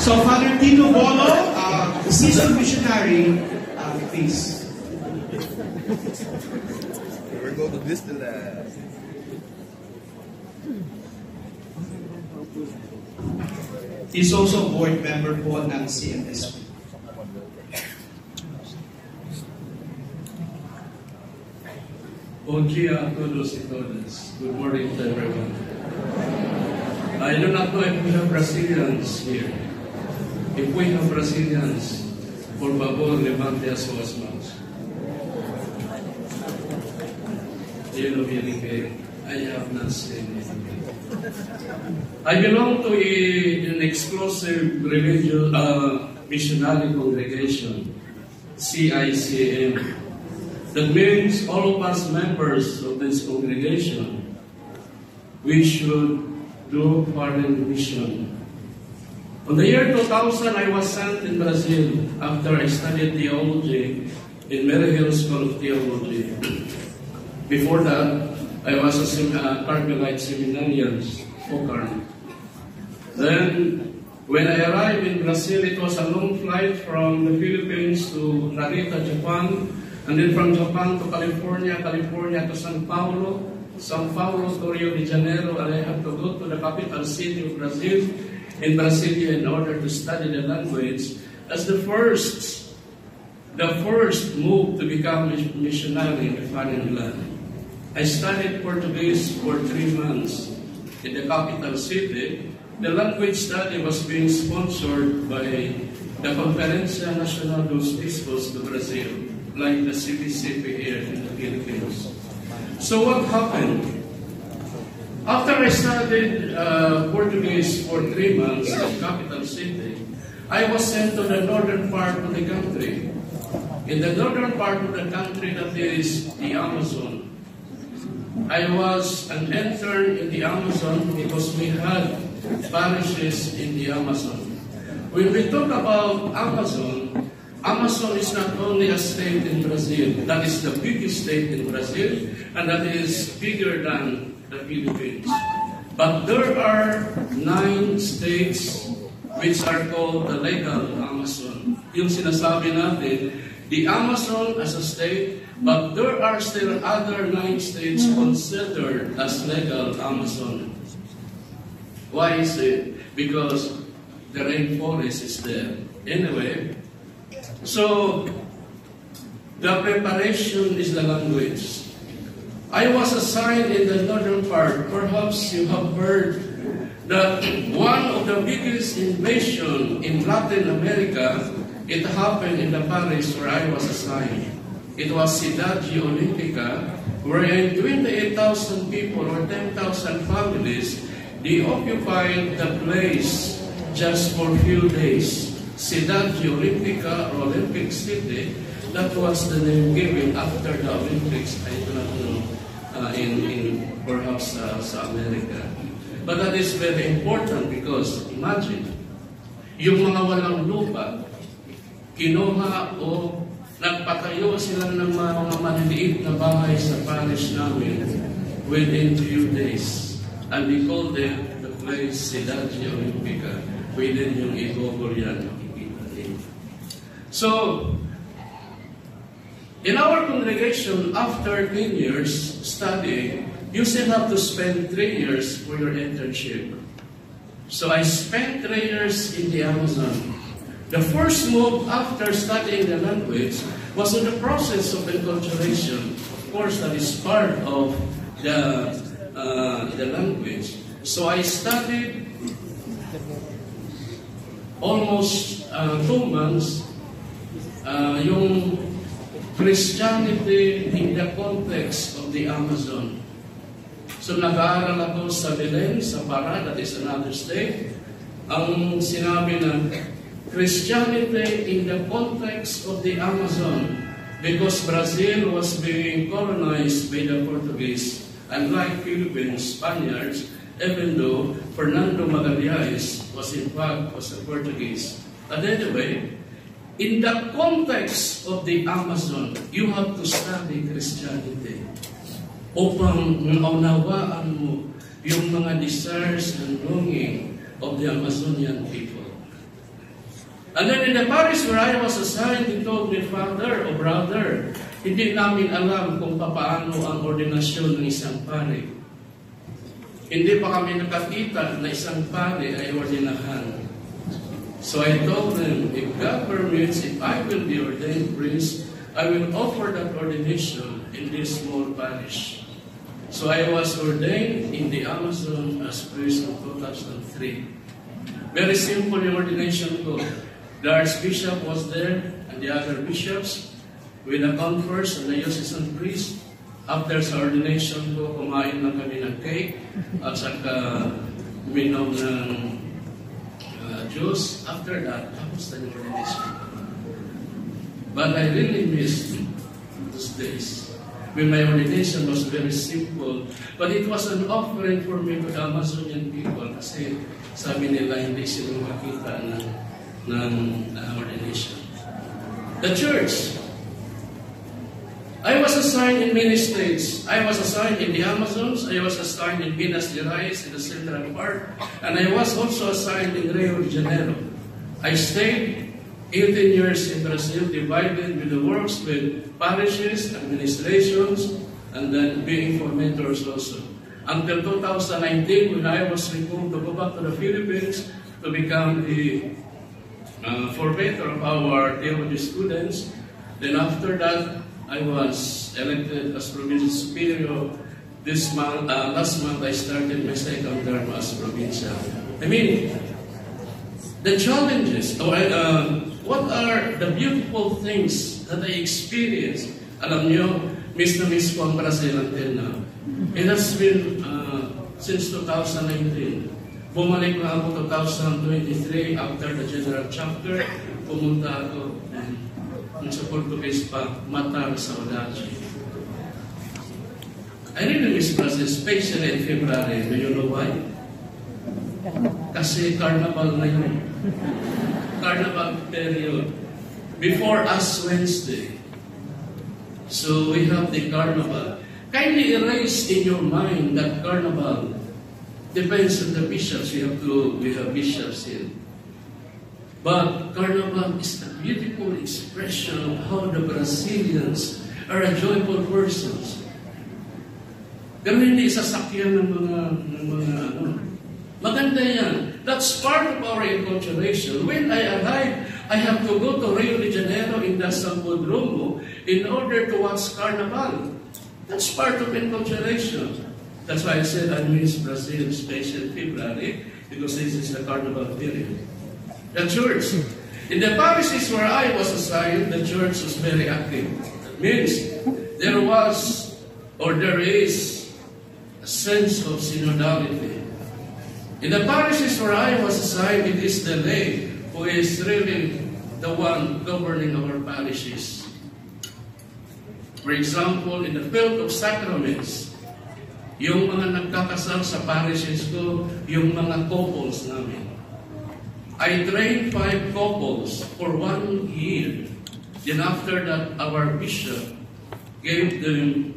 So, Father Tino Bolo, seasoned missionary, please. We're going to visit the He's also a board member po ng CNSP. Bom dia a todos e todas. Good morning to everyone. I do not know if we have Brazilians here. If we have Brazilians, por favor, levante as suas mãos. You know, I have not seen it. I belong to an exclusive religious missionary congregation, CICM. That means all of us members of this congregation, we should do foreign mission. On the year 2000, I was sent in Brazil after I studied theology in Mary Hill School of Theology. Before that, I was a Carmelite seminarian, Focarn. Then, when I arrived in Brazil, it was a long flight from the Philippines to Narita, Japan, and then from Japan to California, California to San Paulo to Rio de Janeiro, and I had to go to the capital city of Brazil, in Brasilia, in order to study the language as the first move to become a missionary in the foreign land. I studied Portuguese for 3 months in the capital city. The language study was being sponsored by the Conferencia Nacional dos Bispos de Brazil, like the CBCP here in the Philippines. So what happened? After I studied Portuguese for 3 months in the capital city, I was sent to the northern part of the country. In the northern part of the country, that is the Amazon. I was an intern in the Amazon because we had parishes in the Amazon. When we talk about Amazon, Amazon is not only a state in Brazil, that is the biggest state in Brazil, and that is bigger than the Philippines. But there are 9 states which are called the legal Amazon. Yung sinasabi natin, the Amazon as a state, but there are still other 9 states considered as legal Amazon. Why is it? Because the rainforest is there. Anyway, so the preparation is the language. I was assigned in the northern part. Perhaps you have heard that one of the biggest invasion in Latin America, it happened in the parish where I was assigned. It was Cidade Olímpica, wherein 28,000 people or 10,000 families, they occupied the place just for a few days. Cidade Olímpica, or Olympic City, that was the name given after the Olympics. I do not know in perhaps sa America. But that is very important because imagine, yung mga walang lupa, kinuha o nagpatayo sila ng mga maliliit na bahay sa parish namin within few days. And we call them the place Cidade Olímpica, within yung i-google yan. So, in our congregation, after 10 years studying, you still have to spend 3 years for your internship. So I spent 3 years in the Amazon. The first move after studying the language was in the process of enculturation. Of course, that is part of the language. So I studied almost 2 months yung Christianity in the context of the Amazon. So nag-aaral ako sa Belen, sa Pará, that is another state. Ang sinabi na Christianity in the context of the Amazon, because Brazil was being colonized by the Portuguese, unlike Philippines, Spaniards, even though Fernando Magalhães was a Portuguese. And anyway, in the context of the Amazon, you have to study Christianity upang maunawaan mo yung mga desires and longing of the Amazonian people. And then in the parish where I was assigned, he told me, Father o brother, hindi namin alam kung paano ang ordinasyon ng isang pari. Hindi pa kami nakakita na isang pari ay ordinahan. So I told them, if God permits, if I will be ordained priest, I will offer that ordination in this small parish. So I was ordained in the Amazon as priest in 2003. Very simple yung ordination ko. The Archbishop was there and the other bishops with the converse and the diocesan priest. After sa ordination ko, kumain lang kami ng cake at saka minom ng juice. After that, tapos na yung ordination. But I really missed those days when my ordination was very simple. But it was an offering for me to the Amazonian people kasi sabi nila hindi sila makita ng ordination. The church. I was assigned in many states. I was assigned in the Amazons. I was assigned in Minas Gerais in the Central Part. And I was also assigned in Rio de Janeiro. I stayed 18 years in Brazil, divided with the works with parishes, administrations, and then being formators also. Until 2019, when I was recalled to go back to the Philippines to become the formator of our theology students. Then after that, I was elected as provincial superior. This month, last month, I started my second term as provincial. I mean, the challenges, or what are the beautiful things that I experienced? Alam niyo, miss na miss ko ang Brazil until now. It has been since 2019. Bumalik na ako 2023 after the general chapter. Pumunta ako sa Portuguese pa, Matar, Saudade. I really miss Brazil, especially in February. Do you know why? Kasi carnival na yun. Carnival period. Before Ash Wednesday. So we have the carnival. Kindly erase in your mind that carnival depends on the bishops. We have bishops here. But carnival is a beautiful expression of how the Brazilians are a joyful persons. Pero hindi sasakyan ng mga maganda yan. That's part of our enculturation. When I arrived, I have to go to Rio de Janeiro in the Sambodromo in order to watch carnival. That's part of enculturation. That's why I said I miss Brazil, especially February, because this is the carnival period. The church. In the parishes where I was assigned, the church was very active. That means there was, or there is, a sense of synodality. In the parishes where I was assigned, it is the lay who is really the one governing our parishes. For example, in the field of sacraments, yung mga nagkakasal sa parishes ko, yung mga couples namin. I trained 5 couples for 1 year. Then after that, our bishop gave them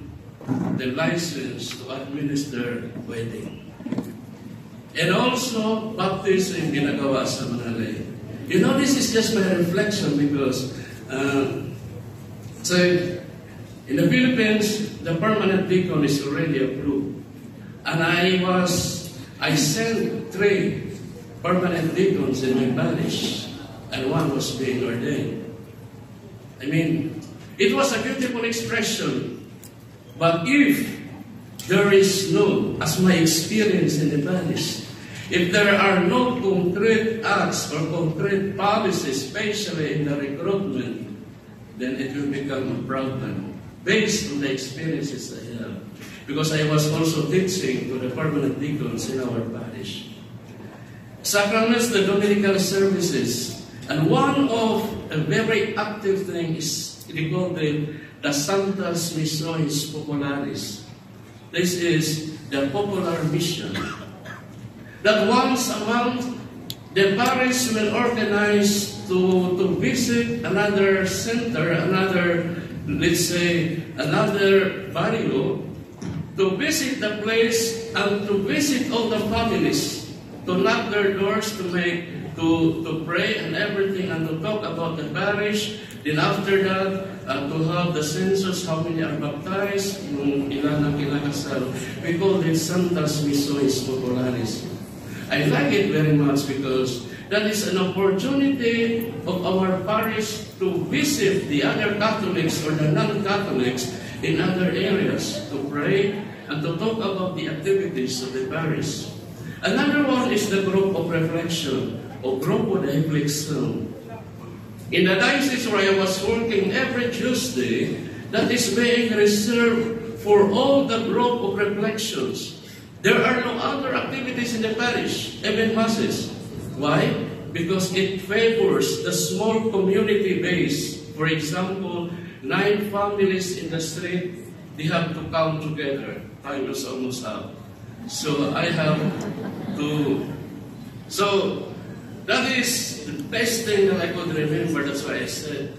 the license to administer wedding. And also, baptism ginagawa sa mga lay. You know, this is just my reflection because so in the Philippines, the permanent deacon is already approved. And I sent 3 permanent deacons in my parish, and 1 was being ordained. I mean, it was a beautiful expression. But if there is no, as my experience in the parish, if there are no concrete acts or concrete policies, especially in the recruitment, then it will become a problem based on the experiences I have. Because I was also teaching to the permanent deacons in our parish. Sacraments, the Dominical services. And one of a very active thing is called the Santas Missiones Populares. This is the popular mission. That once a month, the parish will organize to visit another center, let's say, another barrio, to visit the place and to visit all the families to knock their doors, to pray and everything, and to talk about the parish. Then after that, to have the census, how many are baptized, yung ilan ang kinakasal. We call it Santas Missiones Populares. I like it very much because that is an opportunity of our parish to visit the other Catholics or the non-Catholics in other areas, to pray and to talk about the activities of the parish. Another one is the group of reflection, or Grupo de Reflexión. In the diocese where I was working every Tuesday, that is being reserved for all the group of reflections. There are no other activities in the parish, even masses. Why? Because it favors the small community base. For example, 9 families in the street, they have to come together. Time is almost up. So I have to... So that is the best thing that I could remember. That's why I said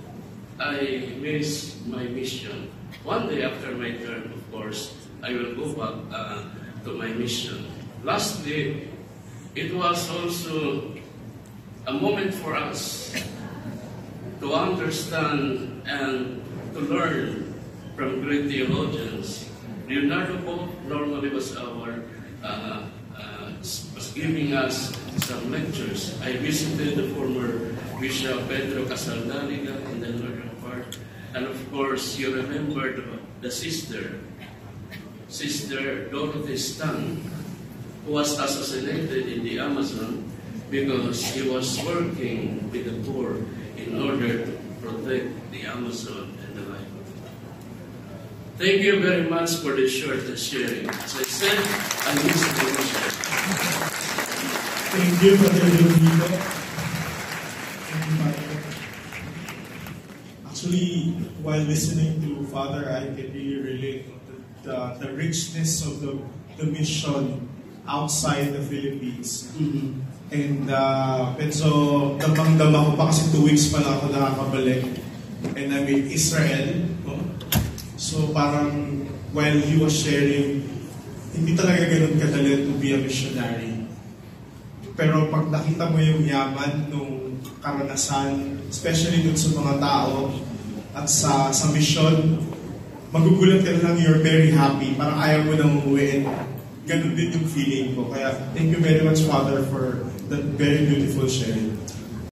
I miss my mission. One day after my term, of course, I will go back to my mission. Lastly, it was also a moment for us to understand and to learn from great theologians. Leonardo Pope normally was giving us some lectures. I visited the former Bishop Pedro Casaldaliga in the northern part, and of course you remember the Sister Dorothy Stan, who was assassinated in the Amazon because he was working with the poor in order to protect the Amazon and the life of it. Thank you very much for the short sharing. As I said, I miss the mission. Thank you, Brother Leonardo. Thank you, Father. Actually, while listening to Father, I can really relate to the richness of the mission outside the Philippines. Mm-hmm. And medyo damang-dama ko pa kasi 2 weeks pa lang ako nakakabalik. And I'm in Israel. No? So parang while he was sharing, hindi talaga ganun kadali to be a missionary. Pero pag nakita mo yung yaman nung karanasan, especially dun sa mga tao at sa mission, magugulat ka lang, you're very happy. Parang ayaw mo nang umuwi. Ganun din yung feeling ko. Kaya thank you very much, Father, for that very beautiful sharing.